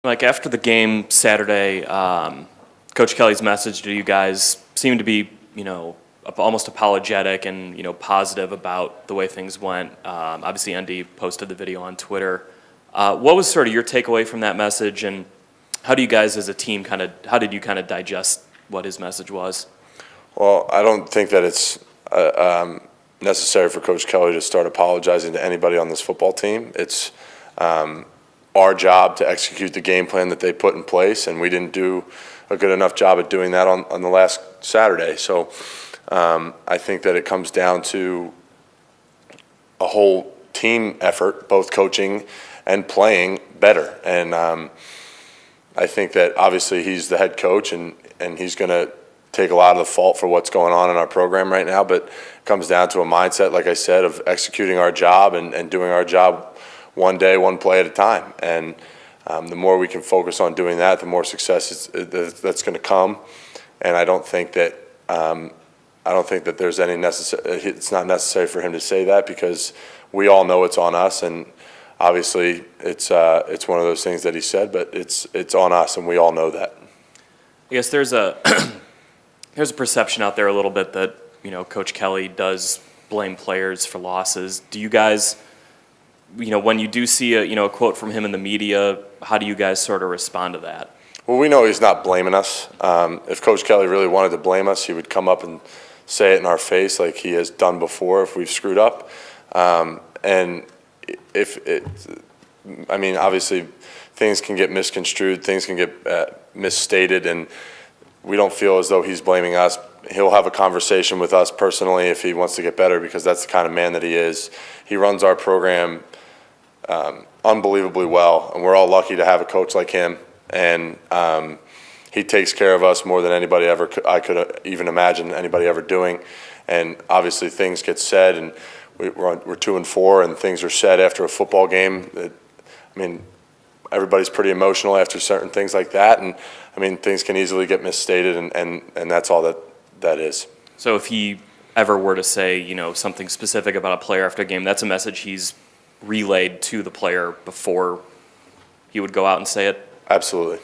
Like after the game Saturday, Coach Kelly's message to you guys seemed to be, almost apologetic and, positive about the way things went. Obviously, Andy posted the video on Twitter. What was sort of your takeaway from that message, and how do you guys as a team how did you digest what his message was? Well, I don't think that it's necessary for Coach Kelly to start apologizing to anybody on this football team. It's our job to execute the game plan that they put in place, and we didn't do a good enough job at doing that on the last Saturday. So I think that it comes down to a whole team effort, both coaching and playing better. And I think that obviously he's the head coach, and he's going to take a lot of the fault for what's going on in our program right now, but it comes down to a mindset, like I said, of executing our job and doing our job one day, one play at a time. And the more we can focus on doing that, the more success that's going to come. And I don't think that there's any it's not necessary for him to say that, because we all know it's on us. And obviously it's one of those things that he said, but it's on us, and we all know that. I guess there's a perception out there a little bit that Coach Kelly does blame players for losses. Do you guys, when you do see a quote from him in the media, how do you guys sort of respond to that? Well, we know he's not blaming us. If Coach Kelly really wanted to blame us, he would come up and say it in our face like he has done before if we've screwed up. And obviously things can get misconstrued, things can get misstated, and we don't feel as though he's blaming us. He'll have a conversation with us personally if he wants to get better, because that's the kind of man that he is. He runs our program unbelievably well, and we're all lucky to have a coach like him. And he takes care of us more than anybody I could even imagine anybody ever doing. And obviously things get said, and we're 2-4, and things are said after a football game. Everybody's pretty emotional after certain things like that, and things can easily get misstated, and that's all that is. So if he ever were to say, something specific about a player after a game, that's a message he's relayed to the player before he would go out and say it? Absolutely.